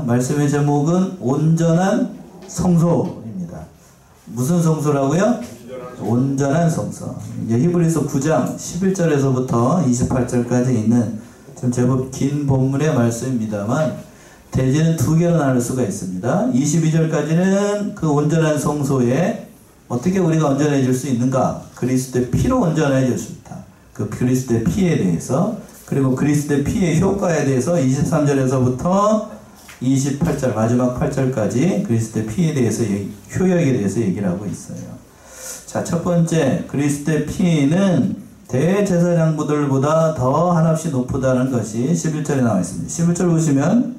말씀의 제목은 온전한 성소입니다. 무슨 성소라고요? 온전한 성소. 히브리서 9장 11절에서부터 28절까지 있는 좀 제법 긴 본문의 말씀입니다만 대지는 두 개로 나눌 수가 있습니다. 22절까지는 그 온전한 성소에 어떻게 우리가 온전해질 수 있는가? 그리스도의 피로 온전해질 수 있다. 그 그리스도의 피에 대해서, 그리고 그리스도의 피의 효과에 대해서 23절에서부터 28절 마지막 8절까지 그리스도의 피에 대해서 효력에 대해서 얘기를 하고 있어요. 자, 첫 번째, 그리스도의 피는 대제사장보다 더 한없이 높다는 것이 11절에 나와 있습니다. 11절 보시면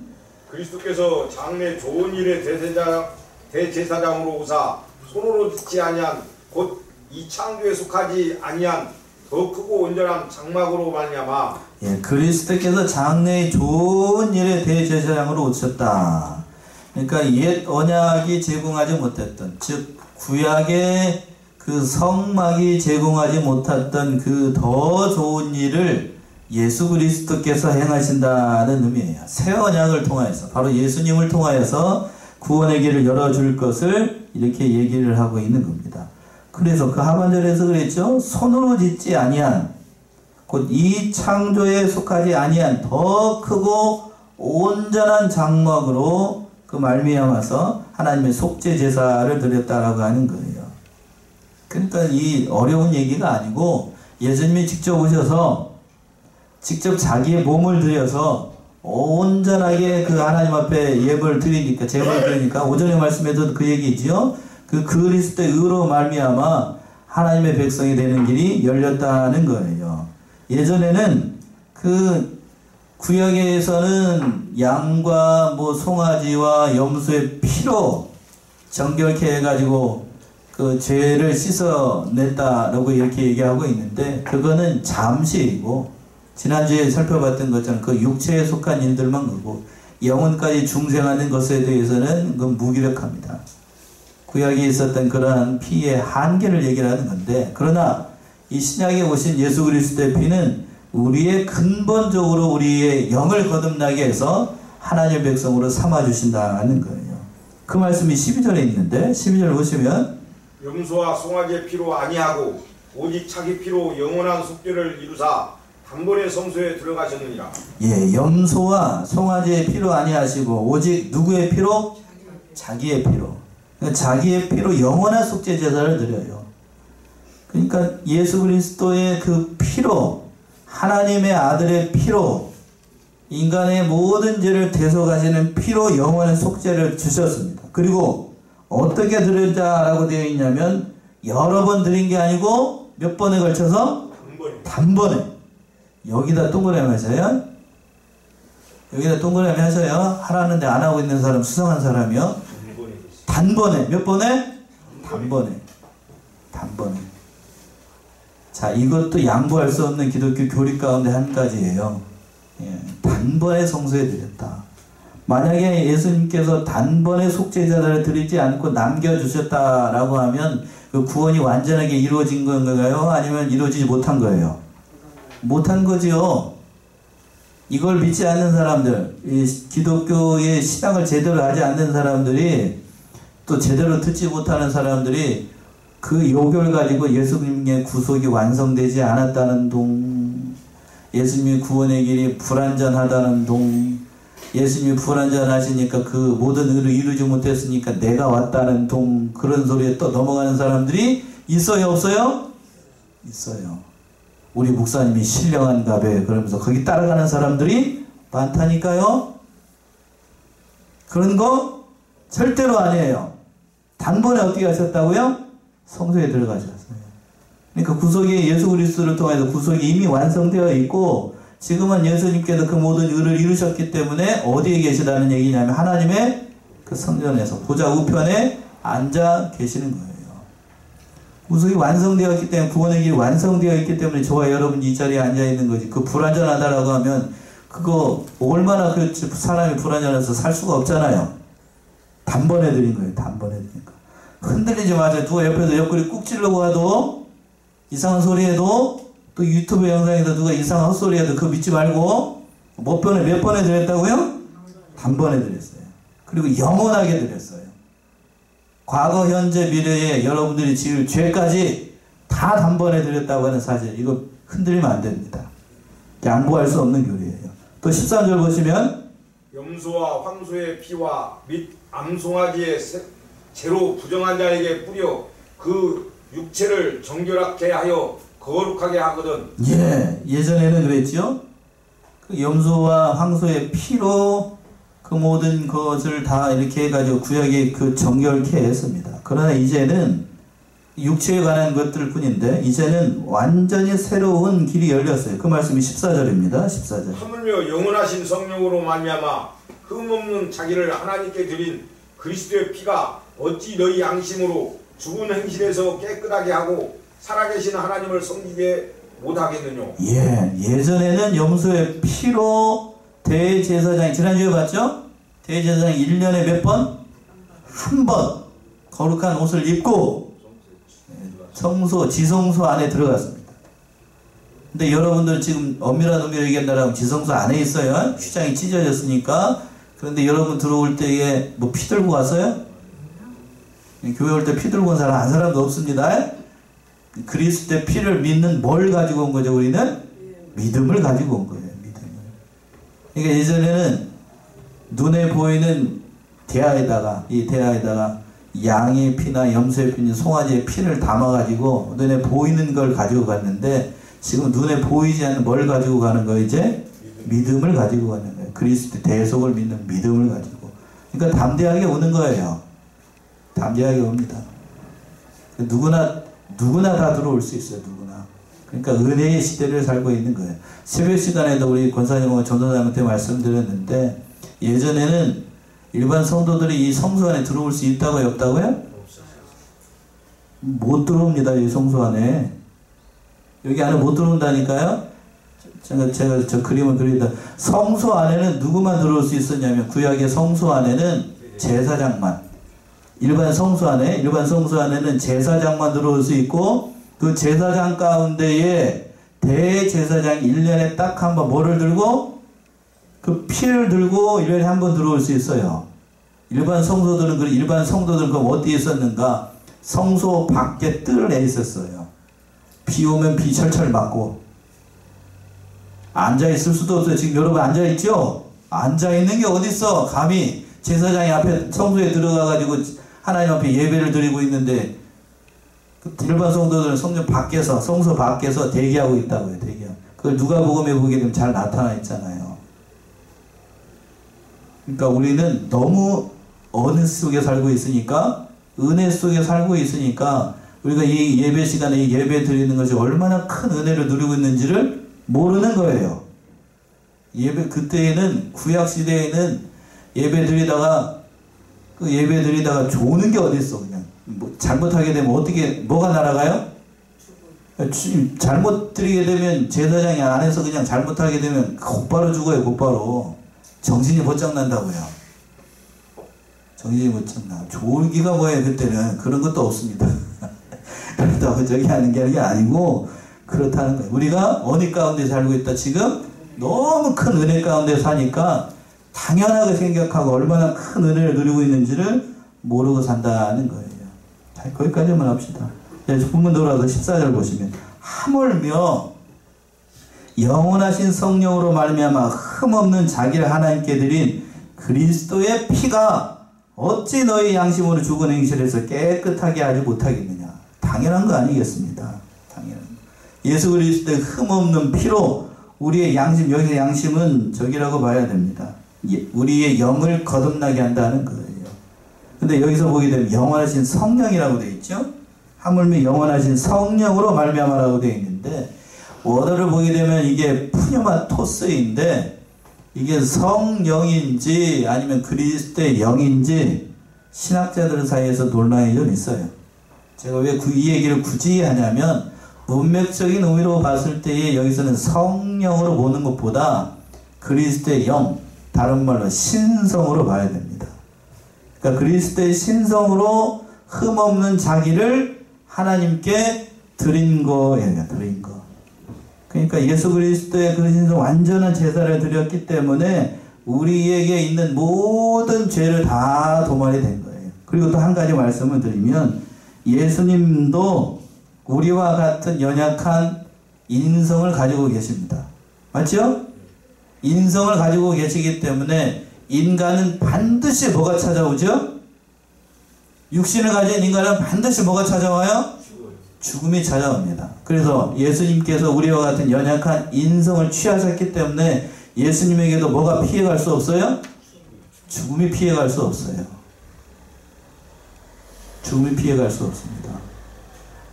그리스도께서 장래 좋은 일의 대제사장으로 오사 손으로 짓지 아니한 곧 이 창조에 속하지 아니한 더 크고 온전한 장막으로 말미암아. 예, 그리스도께서 장래의 좋은 일의 대제사장으로 오셨다. 그러니까 옛 언약이 제공하지 못했던, 즉 구약의 그 성막이 제공하지 못했던 그 더 좋은 일을 예수 그리스도께서 행하신다는 의미예요. 새 언약을 통하여서, 바로 예수님을 통하여서 구원의 길을 열어줄 것을 이렇게 얘기를 하고 있는 겁니다. 그래서 그 하반절에서 그랬죠. 손으로 짓지 아니한, 곧 이 창조에 속하지 아니한 더 크고 온전한 장막으로 그 말미암아서 하나님의 속죄 제사를 드렸다라고 하는 거예요. 그러니까 이 어려운 얘기가 아니고 예수님이 직접 오셔서 직접 자기의 몸을 들여서 온전하게 그 하나님 앞에 예배를 드리니까, 제물을 드리니까, 오전에 말씀에도 그 얘기지요. 그 그리스도의 의로 말미암아 하나님의 백성이 되는 길이 열렸다는 거예요. 예전에는 그 구약에서는 양과 뭐 송아지와 염소의 피로 정결케 해가지고 그 죄를 씻어냈다라고 이렇게 얘기하고 있는데, 그거는 잠시이고, 지난주에 살펴봤던 것처럼 그 육체에 속한 일들만 그고 영혼까지 중생하는 것에 대해서는 그 무기력합니다. 구약에 있었던 그러한 피의 한계를 얘기를 하는 건데, 그러나 이 신약에 오신 예수 그리스도의 피는 우리의 근본적으로 우리의 영을 거듭나게 해서 하나님의 백성으로 삼아주신다는 거예요. 그 말씀이 12절에 있는데, 12절 보시면 염소와 송아지의 피로 아니하고 오직 자기 피로 영원한 속죄를 이루사 단번에 성소에 들어가셨느니라. 예, 염소와 송아지의 피로 아니하시고 오직 누구의 피로? 자기의 피로. 그러니까 자기의 피로 영원한 속죄 제사를 드려요. 그러니까 예수 그리스도의 그 피로, 하나님의 아들의 피로, 인간의 모든 죄를 대속하시는 피로 영원한 속죄를 주셨습니다. 그리고 어떻게 드렸다라고 되어 있냐면 여러 번 드린 게 아니고 몇 번에 걸쳐서? 단번에. 여기다 동그라미 하셔요. 여기다 동그라미 하셔요. 하라는데 안 하고 있는 사람, 수상한 사람이요. 단번에. 몇 번에? 단번에. 단번에. 자, 이것도 양보할 수 없는 기독교 교리 가운데 한 가지예요. 예, 단번에 성소에 드렸다. 만약에 예수님께서 단번에 속죄제사를 드리지 않고 남겨주셨다라고 하면 그 구원이 완전하게 이루어진 건가요? 아니면 이루어지지 못한 거예요? 못한 거지요. 이걸 믿지 않는 사람들, 이 기독교의 신앙을 제대로 하지 않는 사람들이, 또 제대로 듣지 못하는 사람들이 그 요결 가지고 예수님의 구속이 완성되지 않았다는 동, 예수님의 구원의 길이 불완전하다는 동, 예수님이 불완전하시니까 그 모든 의를 이루지 못했으니까 내가 왔다는 동, 그런 소리에 또 넘어가는 사람들이 있어요, 없어요? 있어요. 우리 목사님이 신령한가 봐 그러면서 거기 따라가는 사람들이 많다니까요. 그런 거 절대로 아니에요. 단번에 어떻게 하셨다고요? 성소에 들어가셨어요. 그러니까 구속이 예수 그리스도를 통해서 구속이 이미 완성되어 있고, 지금은 예수님께서 그 모든 의를 이루셨기 때문에 어디에 계시다는 얘기냐면 하나님의 그 성전에서 보좌 우편에 앉아 계시는 거예요. 구속이 완성되었기 때문에, 구원의 길이 완성되어 있기 때문에 저와 여러분이 이 자리에 앉아 있는 거지. 그 불완전하다라고 하면 그거 얼마나 그 사람이 불완전해서 살 수가 없잖아요. 단번에 드린 거예요. 단번에 드린 거. 흔들리지 마세요. 누가 옆에서 옆구리 꾹 찌르고 와도, 이상한 소리 해도, 또 유튜브 영상에서 누가 이상한 헛소리 해도 그거 믿지 말고, 몇 번에 드렸다고요? 단번에 드렸어요. 그리고 영원하게 드렸어요. 과거, 현재, 미래에 여러분들이 지을 죄까지 다 단번에 드렸다고 하는 사실, 이거 흔들리면 안 됩니다. 양보할 수 없는 교리예요. 또 13절 보시면 염소와 황소의 피와 및 암송아지의 재로 부정한 자에게 뿌려 그 육체를 정결하게 하여 거룩하게 하거든. 예전에는 그랬죠. 그 염소와 황소의 피로 그 모든 것을 다 이렇게 해가지고 구약에 그 정결케 했습니다. 그러나 이제는 육체에 관한 것들 뿐인데 이제는 완전히 새로운 길이 열렸어요. 그 말씀이 14절입니다. 14절. 하물며 영원하신 성령으로 말미암아 흠없는 자기를 하나님께 드린 그리스도의 피가 어찌 너희 양심으로 죽은 행실에서 깨끗하게 하고 살아계신 하나님을 섬기게 못하겠느냐. 예전에는 염소의 피로 대제사장이, 지난주에 봤죠? 대제사장이 1년에 몇 번? 한 번 거룩한 옷을 입고 성소, 지성소 안에 들어갔습니다. 근데 여러분들 지금 엄밀한 의미로 얘기한다면 지성소 안에 있어요. 휘장이 찢어졌으니까. 그런데 여러분 들어올 때에 뭐 피 들고 왔어요? 교회 올 때 피 들고 온 사람 한 사람도 없습니다. 그리스도의 피를 믿는 뭘 가지고 온 거죠? 우리는 믿음을 가지고 온 거예요. 믿음을. 그러니까 예전에는 눈에 보이는 대야에다가, 이 대야에다가 양의 피나 염소의 피나 송아지의 피를 담아가지고 눈에 보이는 걸 가지고 갔는데, 지금 눈에 보이지 않는 뭘 가지고 가는 거예요? 이제 믿음을 가지고 가는 거예요. 그리스도 대속을 믿는 믿음을 가지고. 그러니까 담대하게 오는 거예요. 담대하게 옵니다. 누구나 다 들어올 수 있어요. 누구나. 그러니까 은혜의 시대를 살고 있는 거예요. 새벽 시간에도 우리 권사님과 전도사님한테 말씀드렸는데, 예전에는 일반 성도들이 이 성소 안에 들어올 수 있다고요? 없다고요? 못 들어옵니다. 이 성소 안에. 여기 안에 못 들어온다니까요? 제가 저 그림을 그리다. 성소 안에는 누구만 들어올 수 있었냐면, 구약의 성소 안에는 제사장만. 일반 성소 안에는 제사장만 들어올 수 있고, 그 제사장 가운데에 대제사장이 1년에 딱 한 번 뭐를 들고? 그 피를 들고 1년에 한 번 들어올 수 있어요. 일반 성도들은 그럼 어디에 있었는가? 성소 밖에 뜰 내 있었어요. 비 오면 비 철철 맞고. 앉아있을 수도 없어요. 지금 여러분 앉아있죠? 앉아있는 게 어딨어? 감히 제사장이 앞에 성소에 들어가가지고 하나님 앞에 예배를 드리고 있는데, 일반 성도들은 성전 밖에서, 성소 밖에서 대기하고 있다고요. 대기하고. 그걸 누가복음에 보게 되면 잘 나타나 있잖아요. 그러니까 우리는 너무 은혜 속에 살고 있으니까, 우리가 이 예배 시간에 이 예배 드리는 것이 얼마나 큰 은혜를 누리고 있는지를 모르는 거예요. 그때에는, 구약 시대에는 예배 드리다가 조는 게 어딨어, 그냥. 잘못하게 되면 뭐가 날아가요? 잘못 드리게 되면, 제사장이 안에서 그냥 잘못하게 되면 곧바로 죽어요, 곧바로. 정신이 번쩍 난다고요. 정신이 번쩍 나. 졸기가 뭐예요, 그때는. 그런 것도 없습니다. 그렇다고 저기 하는 게 아니고, 그렇다는 거예요. 우리가 언니 가운데 살고 있다. 지금 너무 큰 은혜 가운데 사니까 당연하게 생각하고 얼마나 큰 은혜를 누리고 있는지를 모르고 산다는 거예요. 자, 거기까지만 합시다. 본문 돌아서 14절 보시면, 하물며 영원하신 성령으로 말미암아 흠없는 자기를 하나님께 드린 그리스도의 피가 어찌 너희 양심으로 죽은 행실에서 깨끗하게 하지 못하겠느냐. 당연한 거 아니겠습니다. 당연한 거. 예수 그리스도의 흠없는 피로 우리의 양심, 여기서 양심은 저기라고 봐야 됩니다. 우리의 영을 거듭나게 한다는 거예요. 근데 여기서 보게 되면 영원하신 성령이라고 되어 있죠. 하물며 영원하신 성령으로 말미암아라고 되어 있는데, 원어를 보게 되면 이게 푸뉴마토스인데, 이게 성령인지 아니면 그리스도의 영인지 신학자들 사이에서 논란이 좀 있어요. 제가 왜 이 얘기를 굳이 하냐면, 문맥적인 의미로 봤을 때에 여기서는 성령으로 보는 것보다 그리스도의 영, 다른 말로 신성으로 봐야 됩니다. 그러니까 그리스도의 신성으로 흠없는 자기를 하나님께 드린 거예요. 드린 거. 그러니까 예수 그리스도의 그 신성 완전한 제사를 드렸기 때문에 우리에게 있는 모든 죄를 다 도말이 된 거예요. 그리고 또 한 가지 말씀을 드리면 예수님도 우리와 같은 연약한 인성을 가지고 계십니다. 맞죠? 인성을 가지고 계시기 때문에 인간은 반드시 뭐가 찾아오죠? 육신을 가진 인간은 반드시 뭐가 찾아와요? 죽음이 찾아옵니다. 그래서 예수님께서 우리와 같은 연약한 인성을 취하셨기 때문에 예수님에게도 뭐가 피해갈 수 없어요? 죽음이 피해갈 수 없어요. 죽음이 피해갈 수 없습니다.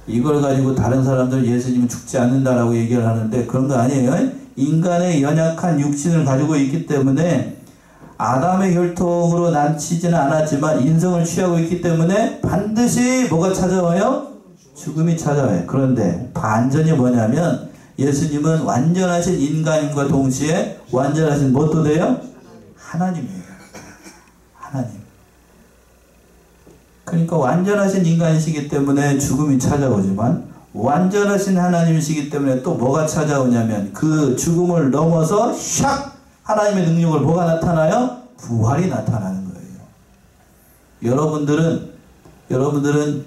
이걸 가지고 다른 사람들 예수님은 죽지 않는다라고 얘기를 하는데 그런 거 아니에요. 인간의 연약한 육신을 가지고 있기 때문에 아담의 혈통으로 난치지는 않았지만 인성을 취하고 있기 때문에 반드시 뭐가 찾아와요? 죽음이 찾아와요. 그런데 반전이 뭐냐면 예수님은 완전하신 인간임과 동시에 완전하신 뭣도 돼요? 하나님이에요. 하나님. 그러니까 완전하신 인간이시기 때문에 죽음이 찾아오지만 완전하신 하나님이시기 때문에 또 뭐가 찾아오냐면 그 죽음을 넘어서 샥 하나님의 능력을 뭐가 나타나요? 부활이 나타나는 거예요. 여러분들은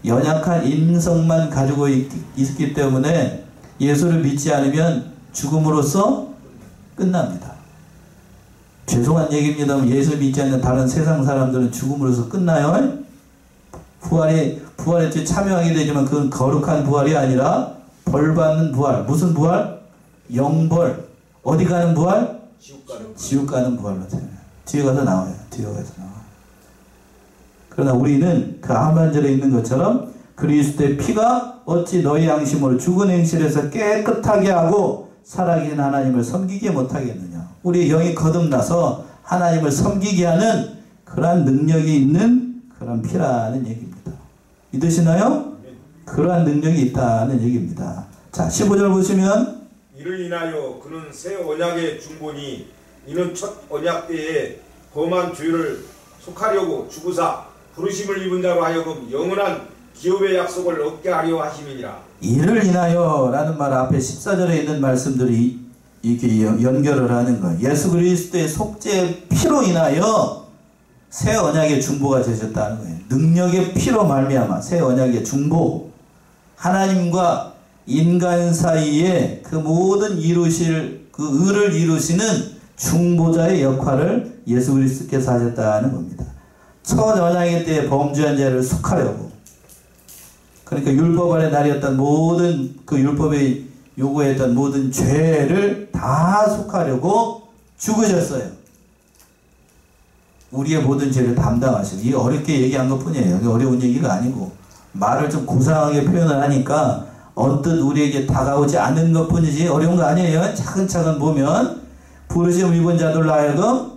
연약한 인성만 가지고 있기 때문에 예수를 믿지 않으면 죽음으로써 끝납니다. 죄송한 얘기입니다만 예수 믿지 않는 다른 세상 사람들은 죽음으로써 끝나요. 부활에 참여하게 되지만 그건 거룩한 부활이 아니라 벌받는 부활. 무슨 부활? 영벌. 어디 가는 부활? 지옥 가는 부활로 돼요. 뒤에 가서 나와요. 그러나 우리는 그 하반절에 있는 것처럼 그리스도의 피가 어찌 너희 양심으로 죽은 행실에서 깨끗하게 하고 살아계신 하나님을 섬기게 못하겠느냐. 우리의 영이 거듭나서 하나님을 섬기게 하는 그러한 능력이 있는 그런 피라는 얘기입니다. 믿으시나요? 그러한 능력이 있다는 얘기입니다. 자, 15절 보시면 이를 인하여 그는 새 언약의 중보니 이는 첫 언약 때에 범한 죄를 속하려고 죽으사 부르심을 입은 자로 하여금 영원한 기업의 약속을 얻게 하려 하심이니라. 이를 인하여 라는 말 앞에 14절에 있는 말씀들이 이렇게 연결을 하는 거예요. 예수 그리스도의 속죄의 피로 인하여 새 언약의 중보가 되셨다는 거예요. 능력의 피로 말미암아 새 언약의 중보. 하나님과 인간 사이에 그 모든 이루실 그 의를 이루시는 중보자의 역할을 예수 그리스도께서 하셨다는 겁니다. 첫 언약의 때에 범죄한 자를 속하려고. 그러니까 율법 아래 날이었던 모든 그 율법에 요구했던 모든 죄를 다 속하려고 죽으셨어요. 우리의 모든 죄를 담당하시고. 이게 어렵게 얘기한 것 뿐이에요. 이게 어려운 얘기가 아니고 말을 좀 고상하게 표현을 하니까 언뜻 우리에게 다가오지 않는 것 뿐이지 어려운 거 아니에요. 차근차근 보면 부르심 입은 자들로 하여금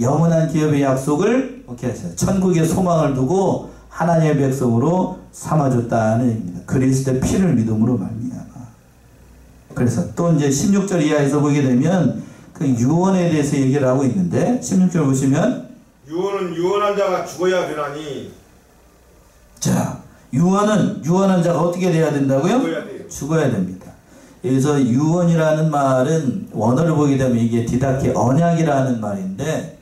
영원한 기업의 약속을 어떻게 하셨어요? 천국의 소망을 두고 하나님의 백성으로 삼아줬다는 얘기입니다. 그리스도의 피를 믿음으로 말미암아. 그래서 또 이제 16절 이하에서 보게 되면 그 유언에 대해서 얘기를 하고 있는데 16절 보시면 유언은 유언한 자가 죽어야 되나니. 자, 유언한 자가 어떻게 돼야 된다고요? 죽어야 됩니다. 여기서 유언이라는 말은 원어를 보게 되면 이게 디다케 언약이라는 말인데,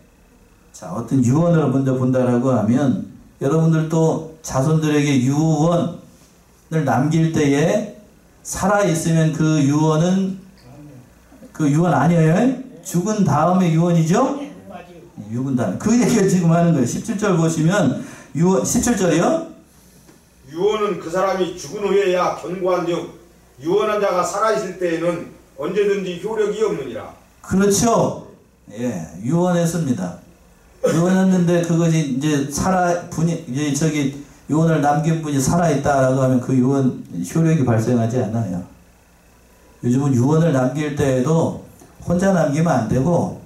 자, 어떤 유언을 먼저 본다라고 하면 여러분들도 자손들에게 유언을 남길 때에 살아있으면 그 유언은 그 유언 아니에요? 죽은 다음에 유언이죠? 죽은 다음에. 그 얘기를 지금 하는 거예요. 17절 보시면 17절이요? 유언은 그 사람이 죽은 후에야 견고한즉 유언한 자가 살아있을 때에는 언제든지 효력이 없느니라. 그렇죠. 예, 유언했습니다. 유언했는데 그것이 이제 유언을 남긴 분이 살아있다라고 하면 그 유언 효력이 발생하지 않아요. 요즘은 유언을 남길 때에도 혼자 남기면 안 되고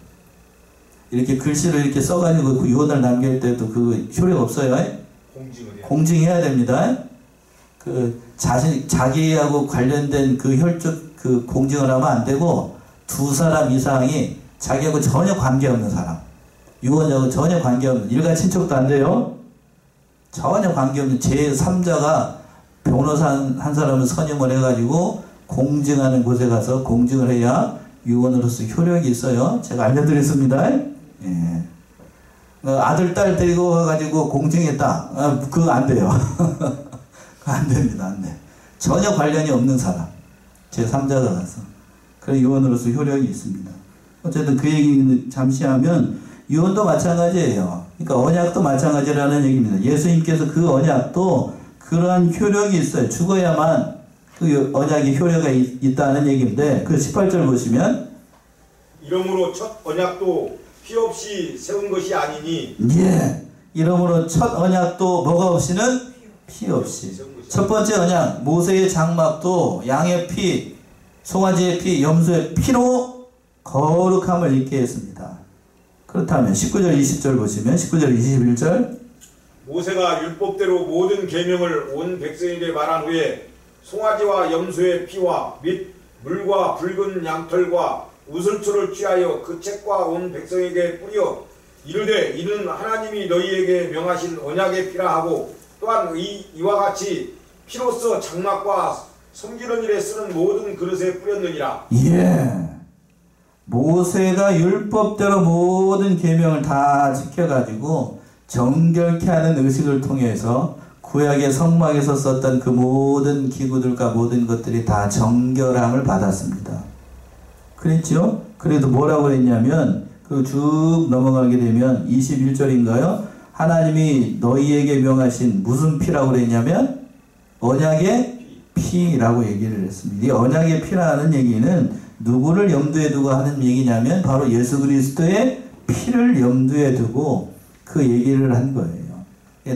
이렇게 글씨를 이렇게 써가지고 그 유언을 남길 때도 그 효력 없어요. 공증해야 됩니다. 그 자기하고 관련된 그 혈족 그 공증을 하면 안 되고 두 사람 이상이 자기하고 전혀 관계없는 사람, 유언하고 전혀 관계없는 일가 친척도 안 돼요. 전혀 관계없는 제3자가 변호사 한 사람을 선임을 해가지고 공증하는 곳에 가서 공증을 해야 유언으로서 효력이 있어요. 제가 알려드렸습니다. 예. 아들, 딸 데리고 가가지고 공증했다. 그거 안 돼요. 안 됩니다. 안 돼. 전혀 관련이 없는 사람. 제3자가 가서. 그런 유언으로서 효력이 있습니다. 어쨌든 그 얘기는 잠시 하면 유언도 마찬가지예요. 그러니까 언약도 마찬가지라는 얘기입니다. 예수님께서 그 언약도 그러한 효력이 있어요. 죽어야만 그 언약의 효력이 있다는 얘기인데 그 18절 보시면 이러므로 첫 언약도 피 없이 세운 것이 아니니 예. 이러므로 첫 언약도 뭐가 없이는 피 없이 첫 번째 언약 모세의 장막도 양의 피 송아지의 피 염소의 피로 거룩함을 입게 했습니다. 그렇다면 19절 20절 보시면 19절 21절 모세가 율법대로 모든 계명을 온 백성에게 말한 후에 송아지와 염소의 피와 및 물과 붉은 양털과 우슬초를 취하여 그 책과 온 백성에게 뿌려 이르되 이는 하나님이 너희에게 명하신 언약의 피라 하고 또한 이와 같이 피로써 장막과 섬기는 일에 쓰는 모든 그릇에 뿌렸느니라. 예. 모세가 율법대로 모든 계명을 다 지켜가지고 정결케 하는 의식을 통해서 구약의 성막에서 썼던 그 모든 기구들과 모든 것들이 다 정결함을 받았습니다. 그랬죠? 그래도 뭐라고 그랬냐면 그 쭉 넘어가게 되면 21절인가요? 하나님이 너희에게 명하신 무슨 피라고 그랬냐면 언약의 피라고 얘기를 했습니다. 이 언약의 피라는 얘기는 누구를 염두에 두고 하는 얘기냐면 바로 예수 그리스도의 피를 염두에 두고 그 얘기를 한 거예요.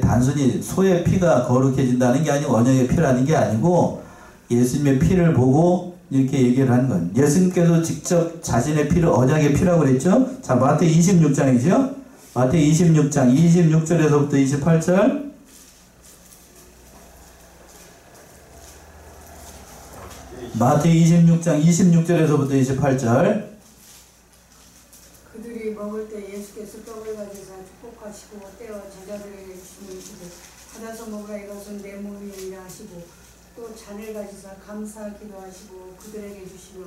단순히 소의 피가 거룩해진다는 게 아니고 언약의 피라는 게 아니고 예수님의 피를 보고 이렇게 얘기를 한 거예요. 예수님께서 직접 자신의 피를 언약의 피라고 그랬죠. 자, 마태복음 26장이죠. 마태복음 26장 26절에서부터 28절 마태복음 26장 26절에서부터 28절 그들이 먹을 때 예수께서 떡을 가지사 축복하시고 떼어 제자들에게 주시니 이르시되 받아서 먹으라 이것은 내 몸이니라 하시고 또 잔을 가지사 감사하기도 하시고 그들에게 주시며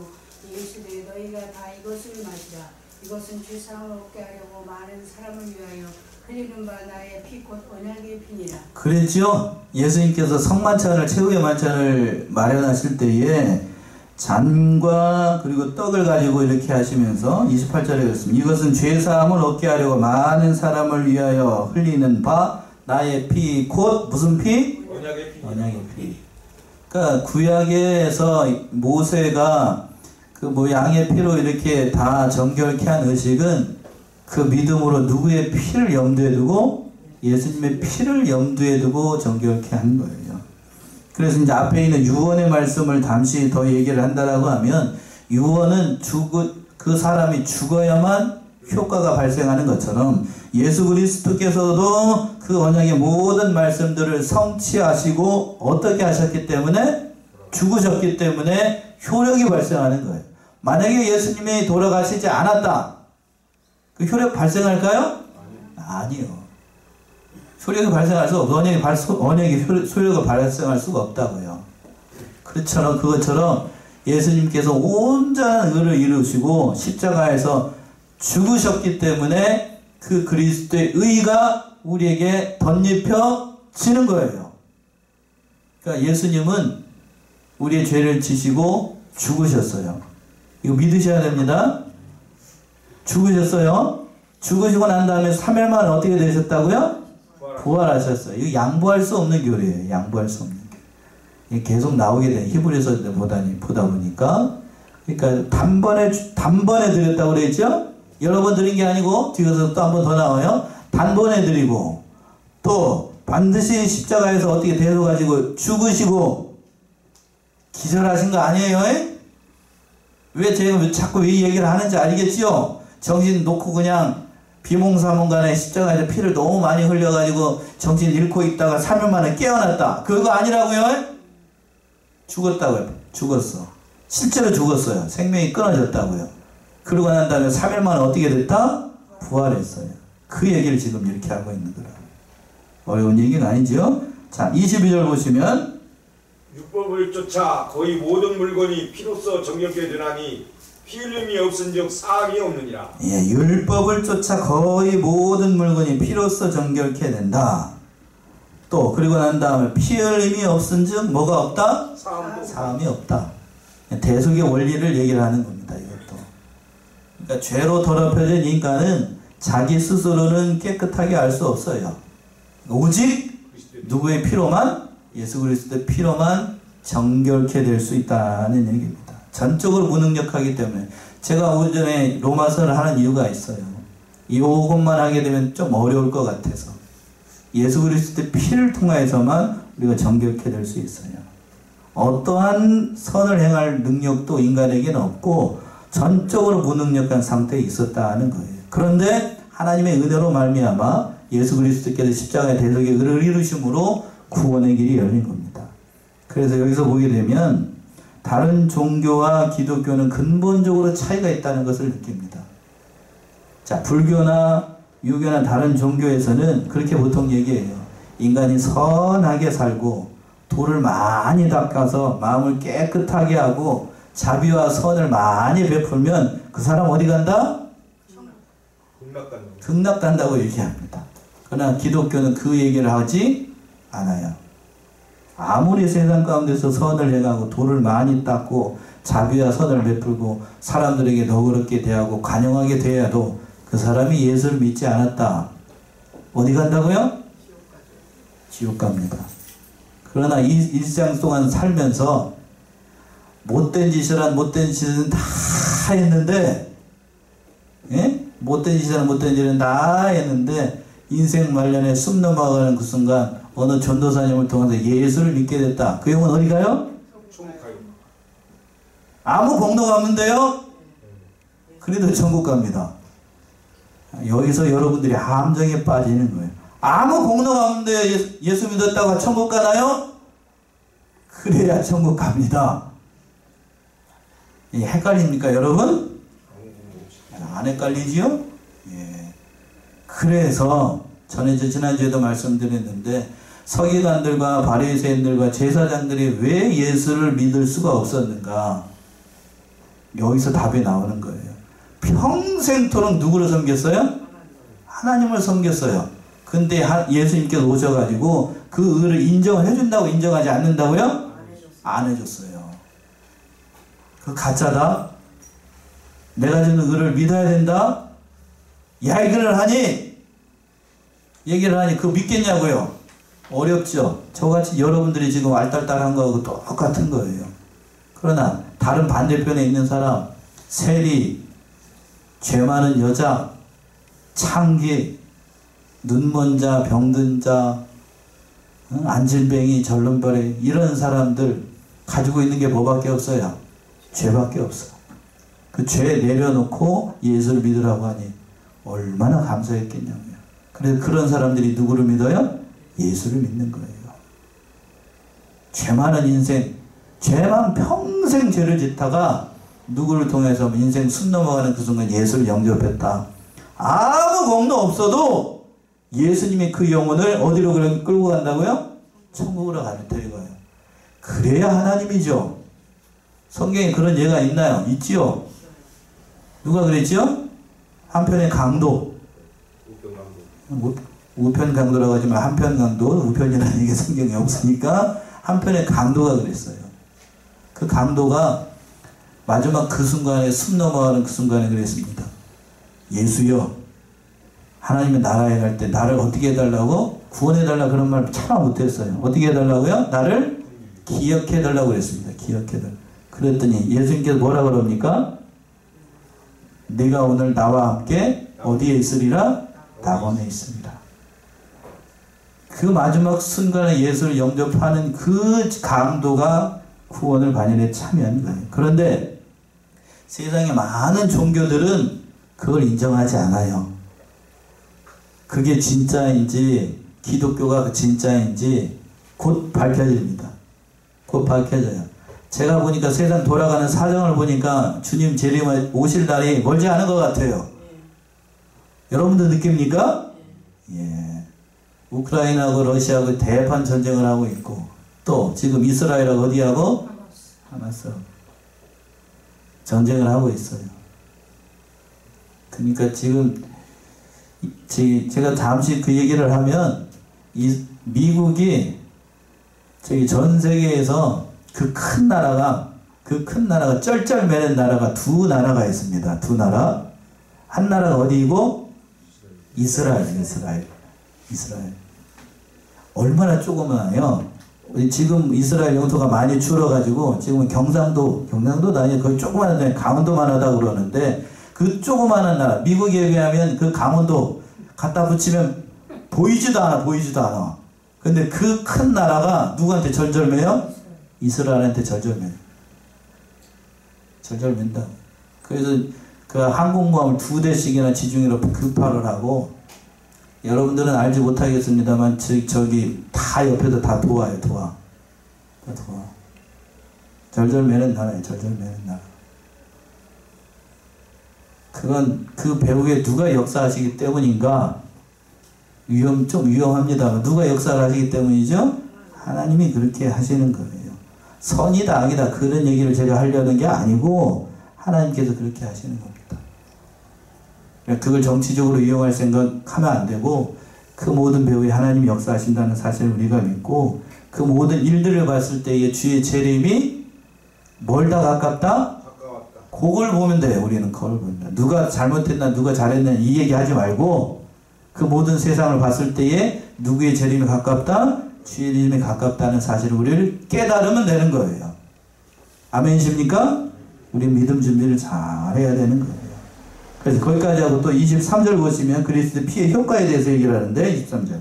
이르시되 너희가 다 이것을 마시라 이것은 죄사함을 얻게 하려고 많은 사람을 위하여 흘리는 바 나의 피 곧 언약의 피니라. 그랬죠. 예수님께서 성만찬을 최후의 만찬을 마련하실 때에 잔과 그리고 떡을 가지고 이렇게 하시면서 28절에 그랬습니다. 이것은 죄사함을 얻게 하려고 많은 사람을 위하여 흘리는 바 나의 피 곧 무슨 피? 언약의 피. 언약의 피. 그러니까 구약에서 모세가 그 뭐 양의 피로 이렇게 다 정결케 한 의식은 그 믿음으로 누구의 피를 염두에 두고 예수님의 피를 염두에 두고 정결케 한 거예요. 그래서 이제 앞에 있는 유언의 말씀을 잠시 더 얘기를 한다라고 하면 유언은 그 사람이 죽어야만 효과가 발생하는 것처럼 예수 그리스도께서도 그 언약의 모든 말씀들을 성취하시고 어떻게 하셨기 때문에 죽으셨기 때문에 효력이 발생하는 거예요. 만약에 예수님이 돌아가시지 않았다. 그 효력 발생할까요? 아니요. 효력이 발생할 수 없어. 언약이 효력을 발생할 수가 없다고요. 그것처럼 예수님께서 온전한 의를 이루시고 십자가에서 죽으셨기 때문에 그 그리스도의 의가 우리에게 덧입혀지는 거예요. 그러니까 예수님은 우리의 죄를 지시고 죽으셨어요. 이거 믿으셔야 됩니다. 죽으셨어요. 죽으시고 난 다음에 3일 만에 어떻게 되셨다고요? 부활하셨어요. 이거 양보할 수 없는 교리예요. 양보할 수 없는 교리. 계속 나오게 된 히브리서 보다 보니까 그러니까 단번에 드렸다고 그랬죠? 여러 번 드린 게 아니고 뒤에서 또 한 번 더 나와요. 단번에 드리고 또 반드시 십자가에서 어떻게 되셔가지고 죽으시고 기절하신 거 아니에요? 왜 제가 자꾸 이 얘기를 하는지 알겠지요? 정신 놓고 그냥 비몽사몽간에 십자가에서 피를 너무 많이 흘려가지고 정신 잃고 있다가 3일 만에 깨어났다. 그거 아니라고요? 죽었다고요. 죽었어. 실제로 죽었어요. 생명이 끊어졌다고요. 그러고 난 다음에 3일 만에 어떻게 됐다? 부활했어요. 그 얘기를 지금 이렇게 하고 있는 거라. 어려운 얘기는 아니죠? 자, 22절 보시면 율법을 쫓아 거의 모든 물건이 피로써 정결케 되나니 피 흘림이 없은즉 사함이 없느니라. 예, 율법을 쫓아 거의 모든 물건이 피로써 정결케 된다. 또 그리고 난 다음에 피 흘림이 없은즉 뭐가 없다? 사함이 없다. 대속의 원리를 얘기를 하는 겁니다. 이것도. 그러니까 죄로 더럽혀진 인간은 자기 스스로는 깨끗하게 알 수 없어요. 오직 누구의 피로만? 예수 그리스도의 피로만 정결케 될 수 있다는 얘기입니다. 전적으로 무능력하기 때문에 제가 오전에 로마서를 하는 이유가 있어요. 이것만 하게 되면 좀 어려울 것 같아서 예수 그리스도의 피를 통하여서만 우리가 정결케 될 수 있어요. 어떠한 선을 행할 능력도 인간에게는 없고 전적으로 무능력한 상태에 있었다는 거예요. 그런데 하나님의 은혜로 말미암아 예수 그리스도께서 십자가의 대속의 의를 이루심으로 구원의 길이 열린 겁니다. 그래서 여기서 보게 되면 다른 종교와 기독교는 근본적으로 차이가 있다는 것을 느낍니다. 자, 불교나 유교나 다른 종교에서는 그렇게 보통 얘기해요. 인간이 선하게 살고 돌을 많이 닦아서 마음을 깨끗하게 하고 자비와 선을 많이 베풀면 그 사람 어디 간다? 극락 간다고 얘기합니다. 그러나 기독교는 그 얘기를 하지 않아요. 아무리 세상 가운데서 선을 행하고 돌을 많이 닦고 자비와 선을 베풀고 사람들에게 너그럽게 대하고 관용하게 대해도 그 사람이 예수를 믿지 않았다. 어디 간다고요? 지옥 갑니다. 그러나 이 일상 동안 살면서 못된 짓이란 못된 짓은 다 했는데, 예? 못된 짓이란 못된 짓은 다 했는데 인생 말년에 숨 넘어가는 그 순간 어느 전도사님을 통해서 예수를 믿게 됐다. 그 영혼 어디 가요? 천국 가요. 아무 공로가 없는데요? 그래도 천국 갑니다. 여기서 여러분들이 함정에 빠지는 거예요. 아무 공로가 없는데 예수 믿었다고 천국 가나요? 그래야 천국 갑니다. 헷갈립니까 여러분? 안 헷갈리지요? 예. 그래서 지난주에도 말씀드렸는데 서기관들과 바리새인들과 제사장들이 왜 예수를 믿을 수가 없었는가? 여기서 답이 나오는 거예요. 평생토록 누구를 섬겼어요? 하나님을 섬겼어요. 근데 예수님께서 오셔가지고 그 의를 인정을 해준다고 인정하지 않는다고요? 안 해줬어요. 그 가짜다? 내가 주는 의를 믿어야 된다? 얘기를 하니 그거 믿겠냐고요? 어렵죠. 저같이 여러분들이 지금 알딸딸한 거하고 똑같은 거예요. 그러나 다른 반대편에 있는 사람, 세리, 죄 많은 여자, 창기, 눈먼 자, 병든 자, 안질뱅이, 절름발이 이런 사람들 가지고 있는 게 뭐밖에 없어요? 죄밖에 없어. 그 죄 내려놓고 예수를 믿으라고 하니 얼마나 감사했겠냐고요. 그래서 그런 사람들이 누구를 믿어요? 예수를 믿는 거예요. 죄 많은 인생, 죄만 평생 죄를 짓다가 누구를 통해서 인생 숨 넘어가는 그 순간 예수를 영접했다. 아무 공로 없어도 예수님이 그 영혼을 어디로 끌고 간다고요? 천국으로 데리고 가요. 그래야 하나님이죠. 성경에 그런 예가 있나요? 있지요? 누가 그랬지요? 한편의 강도. 우편 강도라고 하지만 한편 강도, 우편이라는 얘기 성경에 없으니까 한편의 강도가 그랬어요. 그 강도가 마지막 그 순간에 숨 넘어가는 그 순간에 그랬습니다. 예수여, 하나님의 나라에 갈 때 나를 어떻게 해달라고? 구원해달라 그런 말 참 못했어요. 어떻게 해달라고요? 나를 기억해달라고 그랬습니다. 기억해달라. 그랬더니 예수님께서 뭐라 그럽니까? 네가 오늘 나와 함께 어디에 있으리라? 낙원에 있습니다. 그 마지막 순간에 예수를 영접하는 그 강도가 구원을 반열에 참여한 거예요. 그런데 세상에 많은 종교들은 그걸 인정하지 않아요. 그게 진짜인지 기독교가 진짜인지 곧 밝혀집니다. 곧 밝혀져요. 제가 보니까 세상 돌아가는 사정을 보니까 주님 재림 오실 날이 멀지 않은 것 같아요. 여러분도 느낍니까? 예. 우크라이나하고 러시아하고 대판 전쟁을 하고 있고 또 지금 이스라엘하고 어디하고? 하마스. 전쟁을 하고 있어요. 그러니까 지금 제가 잠시 그 얘기를 하면 미국이 저기 전 세계에서 그 큰 나라가 쩔쩔매는 나라가 두 나라가 있습니다. 두 나라. 한 나라가 어디이고? 이스라엘. 얼마나 조그마해요. 지금 이스라엘 영토가 많이 줄어가지고 지금은 경상도도 아니고 거의 조그마한 데 강원도만 하다고 그러는데 그 조그마한 나라, 미국에 비하면 그 강원도 갖다 붙이면 보이지도 않아. 근데 그 큰 나라가 누구한테 절절매요? 이스라엘한테 절절매요. 절절맨다. 그래서 그 항공모함을 2대씩이나 지중해로 급파를 하고, 여러분들은 알지 못하겠습니다만 저기 다 옆에서 다 도와요. 도와. 절절매는 나라예요. 절절매는 나라. 그건 그 배후에 누가 역사하시기 때문인가? 좀 위험합니다만 누가 역사를 하시기 때문이죠? 하나님이 그렇게 하시는 거예요. 선이다 악이다 그런 얘기를 제가 하려는 게 아니고 하나님께서 그렇게 하시는 겁니다. 그걸 정치적으로 이용할 생각하면 안 되고, 그 모든 배후에 하나님이 역사하신다는 사실을 우리가 믿고, 그 모든 일들을 봤을 때의 주의 재림이 멀다 가깝다? 그걸 보면 돼요. 우리는 그걸 본다. 누가 잘못했나 누가 잘했나 이 얘기 하지 말고, 그 모든 세상을 봤을 때에 누구의 재림이 가깝다? 주의 재림이 가깝다는 사실을 우리를 깨달으면 되는 거예요. 아멘이십니까? 우리 믿음 준비를 잘 해야 되는 거예요. 그래서 거기까지 하고 또 23절 보시면 그리스도 피의 효과에 대해서 얘기를 하는데, 23절.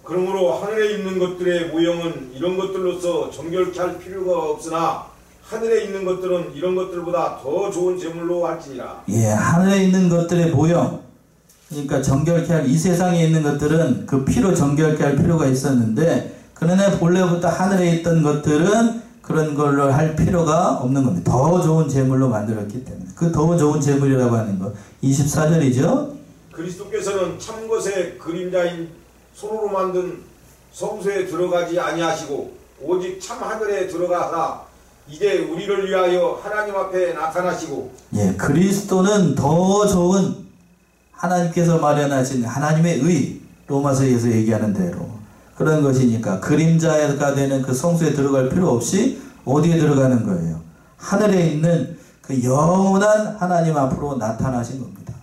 그러므로 하늘에 있는 것들의 모형은 이런 것들로서 정결케 할 필요가 없으나 하늘에 있는 것들은 이런 것들보다 더 좋은 제물로 할지니라. 예, 하늘에 있는 것들의 모형, 그러니까 정결케 할, 이 세상에 있는 것들은 그 피로 정결케 할 필요가 있었는데, 그러나 본래부터 하늘에 있던 것들은 그런 걸로 할 필요가 없는 겁니다. 더 좋은 제물로 만들었기 때문에. 그 더 좋은 제물이라고 하는 거 24절이죠. 그리스도께서는 참 것의 그림자인 손으로 만든 성소에 들어가지 아니하시고 오직 참 하늘에 들어가사 이제 우리를 위하여 하나님 앞에 나타나시고. 예, 그리스도는 더 좋은, 하나님께서 마련하신 하나님의 의, 로마서에서 얘기하는 대로 그런 것이니까 그림자가 되는 그 성소에 들어갈 필요 없이 어디에 들어가는 거예요? 하늘에 있는 그 영원한 하나님 앞으로 나타나신 겁니다.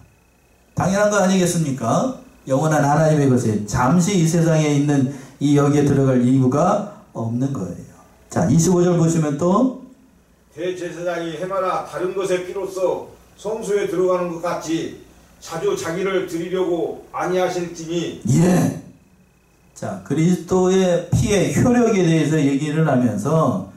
당연한 거 아니겠습니까? 영원한 하나님의 것에 잠시 이 세상에 있는 이 여기에 들어갈 이유가 없는 거예요. 자, 25절 보시면 또 대제사장이 해마다 다른 것의 피로써 성소에 들어가는 것 같이 자주 자기를 드리려고 아니하실지니. 예. 자, 그리스도의 피의 효력에 대해서 얘기를 하면서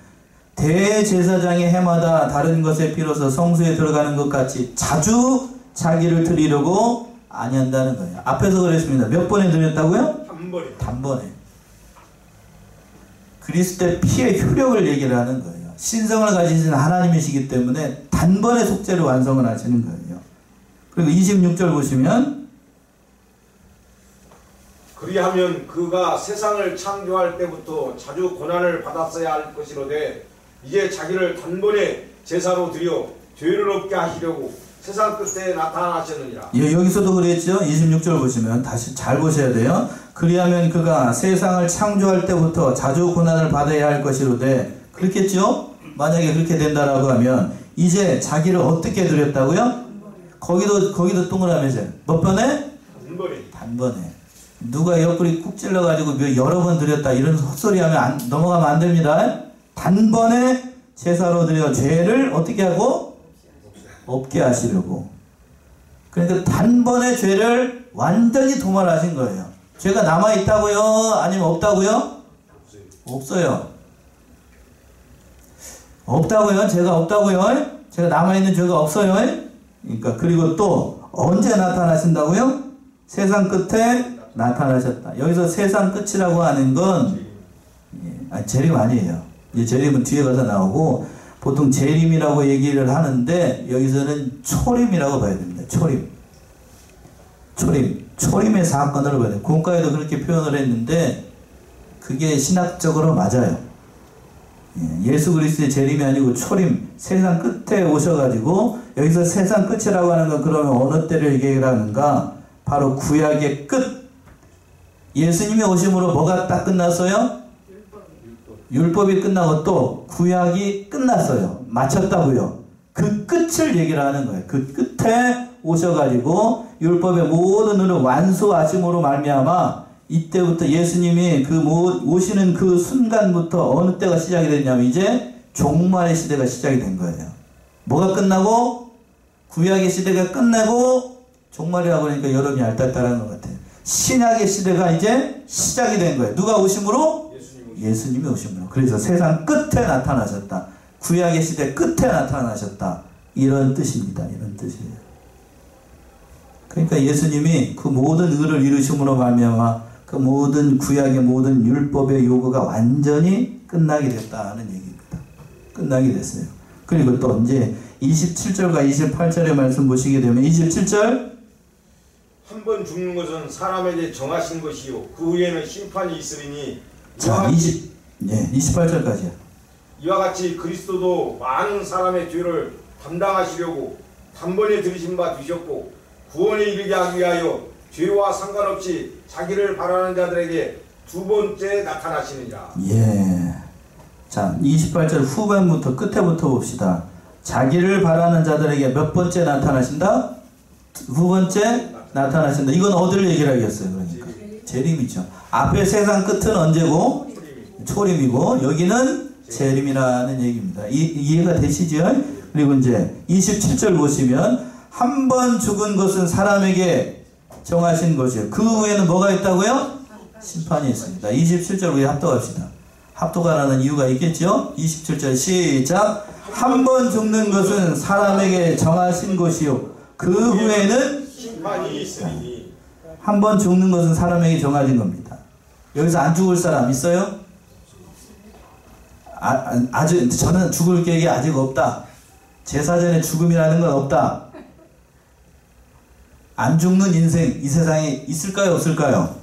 대제사장이 해마다 다른 것에 피로써 성소에 들어가는 것 같이 자주 자기를 드리려고 아니한다는 거예요. 앞에서 그랬습니다. 몇 번에 드렸다고요? 단번에. 그리스도의 피의 효력을 얘기를 하는 거예요. 신성을 가지신 하나님이시기 때문에 단번에 속죄를 완성을 하시는 거예요. 그리고 26절 보시면 그리하면 그가 세상을 창조할 때부터 자주 고난을 받았어야 할 것이로되 이제 자기를 단번에 제사로 드려 죄를 없게 하시려고 세상 끝에 나타나셨느니라. 예, 여기서도 그랬죠. 26절 보시면 다시 잘 보셔야 돼요. 그리하면 그가 세상을 창조할 때부터 자주 고난을 받아야 할 것이로되, 그렇겠죠? 만약에 그렇게 된다라고 하면 이제 자기를 어떻게 드렸다고요? 거기도 동그라미 세. 몇 번에? 단번에. 누가 옆구리 꾹 찔러가지고 여러 번 드렸다 이런 헛소리 하면 넘어가면 안 됩니다. 단번에 제사로 드려 죄를 어떻게 하고? 없게 하시려고. 그러니까 단번에 죄를 완전히 도말하신 거예요. 죄가 남아있다고요? 아니면 없다고요? 없어요. 없다고요? 죄가 없다고요? 죄가 남아있는 죄가 없어요? 그러니까 그리고 또 언제 나타나신다고요? 세상 끝에 나타나셨다. 여기서 세상 끝이라고 하는 건 재림 아니에요. 이제 재림은 뒤에 가서 나오고, 보통 재림이라고 얘기를 하는데 여기서는 초림이라고 봐야 됩니다. 초림의 사건으로 봐야 돼요. 공과에도 그렇게 표현을 했는데 그게 신학적으로 맞아요. 예수 그리스도의 재림이 아니고 초림, 세상 끝에 오셔가지고, 여기서 세상 끝이라고 하는 건 그러면 어느 때를 얘기하는가? 바로 구약의 끝. 예수님이 오심으로 뭐가 딱 끝났어요? 율법이 끝나고 또 구약이 끝났어요. 마쳤다고요. 그 끝을 얘기를 하는 거예요. 그 끝에 오셔가지고 율법의 모든 일을 완수하심으로 말미암아 이때부터 예수님이 그 오시는 그 순간부터 어느 때가 시작이 됐냐면 이제 종말의 시대가 시작이 된 거예요. 뭐가 끝나고 구약의 시대가 끝나고 종말이라고 하니까 여러분이 알딸딸한 것 같아요. 신약의 시대가 이제 시작이 된 거예요. 누가 오심으로? 예수님이 오심으로. 그래서 세상 끝에 나타나셨다. 구약의 시대 끝에 나타나셨다. 이런 뜻입니다. 이런 뜻이에요. 그러니까 예수님이 그 모든 의를 이루심으로 말미암아 그 모든 구약의 모든 율법의 요구가 완전히 끝나게 됐다는 얘기입니다. 끝나게 됐어요. 그리고 또 이제 27절과 28절의 말씀 보시게 되면 27절 한 번 죽는 것은 사람에게 정하신 것이요 그 후에는 심판이 있으리니 자 28절까지요. 이와 같이 그리스도도 많은 사람의 죄를 담당하시려고 단번에 들으신 바 되셨고 구원에 이르게 하기 위하여 죄와 상관없이 자기를 바라는 자들에게 두 번째 나타나시느니라. 예. 자 28절 후반부터 끝에부터 봅시다. 자기를 바라는 자들에게 몇 번째 나타나신다? 두 번째 나타나신다. 이건 어디를 얘기를 하겠어요? 그러니까 재림이죠. 앞에 세상 끝은 언제고? 초림이고 여기는 재림이라는 얘기입니다. 이해가 되시죠? 그리고 이제 27절 보시면 한 번 죽은 것은 사람에게 정하신 것이요 그 후에는 뭐가 있다고요? 심판이 있습니다. 27절 우리 합독합시다. 합독하라는 이유가 있겠죠? 27절 시작. 한 번 죽는 것은 사람에게 정하신 것이요 그 후에는 심판이 있으리니. 한 번 죽는 것은 사람에게 정하신 겁니다. 여기서 안 죽을 사람 있어요? 아직 저는 죽을 계획이 아직 없다. 제 사전에 죽음이라는 건 없다. 안 죽는 인생 이 세상에 있을까요? 없을까요?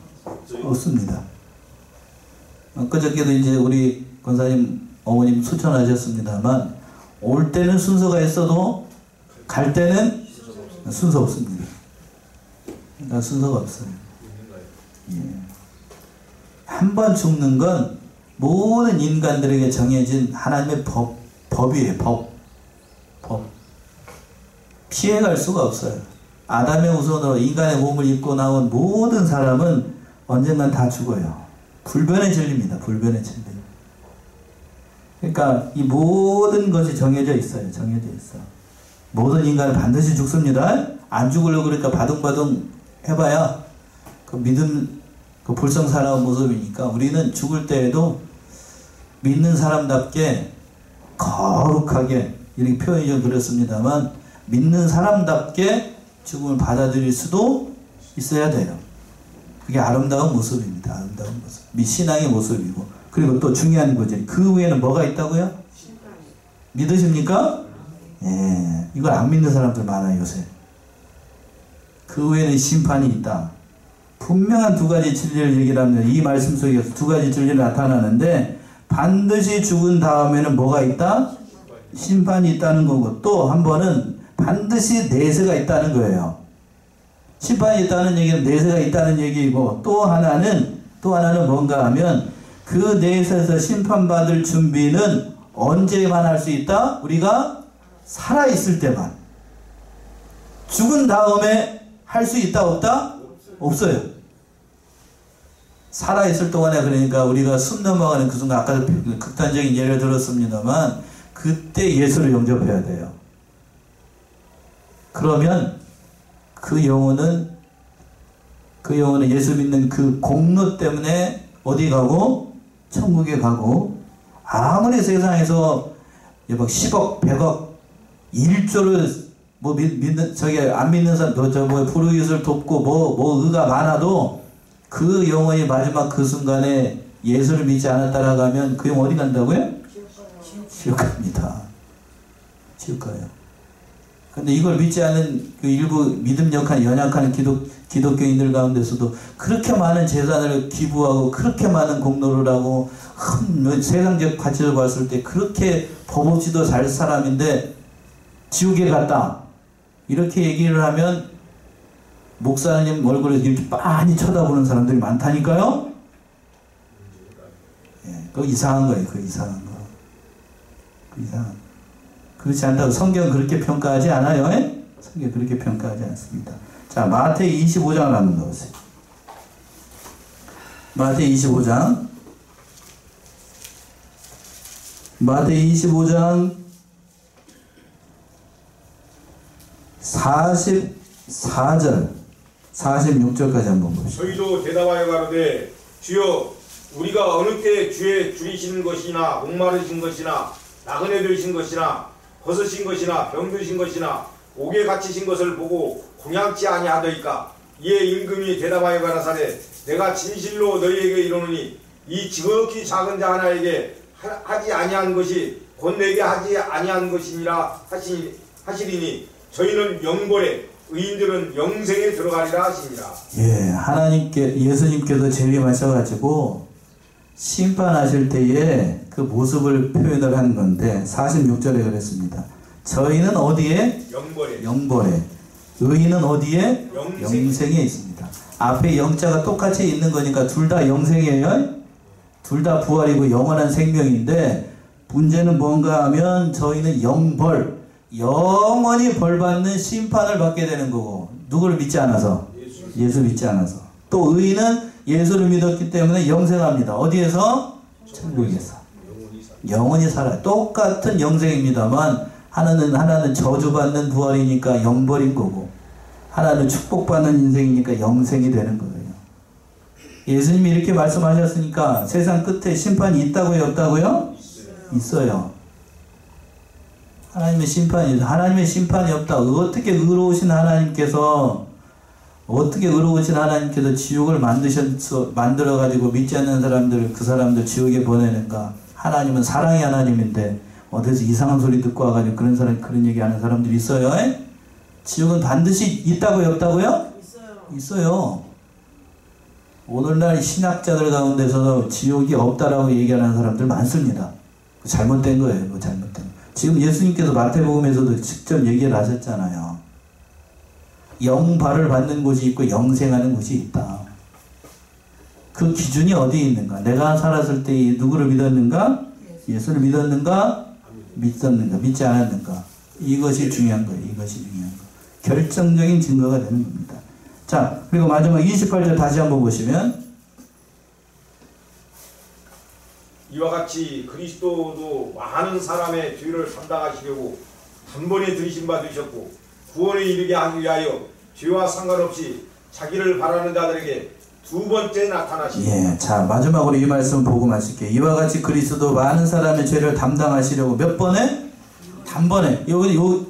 없습니다. 그저께도 이제 우리 권사님 어머님 수천하셨습니다만 올 때는 순서가 있어도 갈 때는 순서 없습니다. 그러니까 순서가 없어요. 예. 한 번 죽는 건 모든 인간들에게 정해진 하나님의 법이에요. 법. 피해갈 수가 없어요. 아담의 후손으로 인간의 몸을 입고 나온 모든 사람은 언젠간 다 죽어요. 불변의 진리입니다. 불변의 진리. 그러니까 이 모든 것이 정해져 있어요. 정해져 있어. 모든 인간은 반드시 죽습니다. 안 죽으려고 그러니까 바둥바둥 해봐야 그 믿음, 그 불성사나운 모습이니까 우리는 죽을 때에도 믿는 사람답게 거룩하게 이렇게 표현이 좀 그렇습니다만 믿는 사람답게 죽음을 받아들일 수도 있어야 돼요. 그게 아름다운 모습입니다. 아름다운 모습. 신앙의 모습이고. 그리고 또 중요한 거죠. 그 후에는 뭐가 있다고요? 믿으십니까? 예. 이걸 안 믿는 사람들 많아요, 요새. 그 후에는 심판이 있다. 분명한 두 가지 진리를 얘기를 합니다. 이 말씀 속에서 두 가지 진리가 나타나는데 반드시 죽은 다음에는 뭐가 있다? 심판이 있다는 거고 또 한 번은 반드시 내세가 있다는 거예요. 심판이 있다는 얘기는 내세가 있다는 얘기이고 또 하나는 뭔가 하면 그 내세에서 심판받을 준비는 언제만 할 수 있다? 우리가 살아있을 때만. 죽은 다음에 할 수 있다 없다? 없어요. 살아있을 동안에 그러니까 우리가 숨 넘어가는 그 순간 아까 극단적인 예를 들었습니다만 그때 예수를 영접해야 돼요. 그러면 그 영혼은 예수 믿는 그 공로 때문에 어디 가고? 천국에 가고 아무리 세상에서 막 10억, 100억, 1조를 뭐 안 믿는 사람, 불우이웃을 돕고 뭐 의가 많아도 그 영혼이 마지막 그 순간에 예수를 믿지 않았다라고 하면 그 영혼 어디 간다고요? 지옥 갑니다. 지옥 가요. 근데 이걸 믿지 않는 그 일부 믿음 연약한 기독교인들 가운데서도 그렇게 많은 재산을 기부하고 그렇게 많은 공로를 하고 세상적 가치를 봤을 때 그렇게 법 없이도 살 사람인데 지옥에 갔다 이렇게 얘기를 하면 목사님 얼굴에 이렇게 빤히 쳐다보는 사람들이 많다니까요. 예, 그거 이상한 거예요. 그 이상한 거. 그 이상한. 그렇지 않다고 성경 그렇게 평가하지 않아요. 예? 성경 그렇게 평가하지 않습니다. 자, 마태이 25장을 한번 넣으세요. 마태이 25장. 마태이 25장 44절 46절까지 한번 봅시다. 저희도 대답하여 가로되 주여 우리가 어느 때 주의 줄이신 것이나 목마르신 것이나 나그네 되신 것이나 벗으신 것이나 병드신 것이나 옥에 갇히신 것을 보고 공양치 아니하더이까. 이에 임금이 대답하여 가라사대 내가 진실로 너희에게 이르노니 이 지극히 작은 자 하나에게 하지 아니한 것이 곧 내게 하지 아니한 것이니라 하시리니 저희는 영벌에 의인들은 영생에 들어가리라 하시니라. 예, 예수님께서 재림하셔가지고 심판하실 때에 그 모습을 표현을 한 건데 46절에 그랬습니다. 저희는 어디에? 영벌에. 의인은 어디에? 영생에 있습니다. 앞에 영자가 똑같이 있는 거니까 둘 다 영생이에요. 둘 다 부활이고 영원한 생명인데 문제는 뭔가 하면 저희는 영원히 벌받는 심판을 받게 되는 거고 누구를 믿지 않아서? 예수 믿지 않아서. 또 의인은 예수를 믿었기 때문에 영생합니다. 어디에서? 천국에서. 영원히 살아요. 똑같은 영생입니다만 하나는 저주받는 부활이니까 영벌인 거고 하나는 축복받는 인생이니까 영생이 되는 거예요. 예수님이 이렇게 말씀하셨으니까 세상 끝에 심판이 있다고요? 없다고요? 있어요. 하나님의 심판이 없다. 어떻게 의로우신 하나님께서 지옥을 만들어가지고 믿지 않는 그 사람들 지옥에 보내는가? 하나님은 사랑의 하나님인데 어디서 이상한 소리 듣고 와가지고 그런 얘기하는 사람들이 있어요. 지옥은 반드시 있다고요? 없다고요? 있어요. 오늘날 신학자들 가운데서도 지옥이 없다라고 얘기하는 사람들 많습니다. 잘못된 거예요. 잘못된 거. 지금 예수님께서 마태복음에서도 직접 얘기를 하셨잖아요. 영발을 받는 곳이 있고 영생하는 곳이 있다. 그 기준이 어디에 있는가? 내가 살았을 때 누구를 믿었는가? 예수를 믿었는가? 믿지 않았는가? 이것이 중요한 거예요. 결정적인 증거가 되는 겁니다. 자, 그리고 마지막 28절 다시 한번 보시면 이와 같이 그리스도도 많은 사람의 죄를 담당하시려고 단번에 들이신 바 되셨고 구원에 이르게 하기 위하여 죄와 상관없이 자기를 바라는 자들에게 두 번째 나타나시니. 자, 마지막으로 이 말씀 보고 마실게요. 이와 같이 그리스도 많은 사람의 죄를 담당하시려고 몇 번에? 단번에.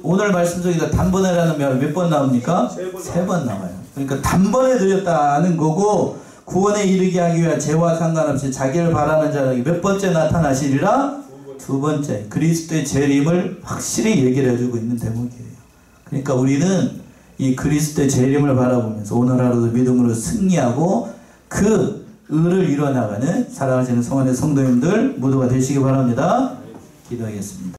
오늘 말씀 중에서 단번에라는 말 몇 번 나옵니까? 세 번 나와요. 그러니까 단번에 드렸다는 거고 구원에 이르게 하기 위한 죄와 상관없이 자기를 바라는 자에게 몇 번째 나타나시리라? 두 번째. 그리스도의 재림을 확실히 얘기를 해주고 있는 대목이에요. 그러니까 우리는 이 그리스도의 재림을 바라보면서 오늘 하루도 믿음으로 승리하고 그 의를 이뤄나가는 사랑하시는 성안의 성도님들 모두가 되시기 바랍니다. 기도하겠습니다.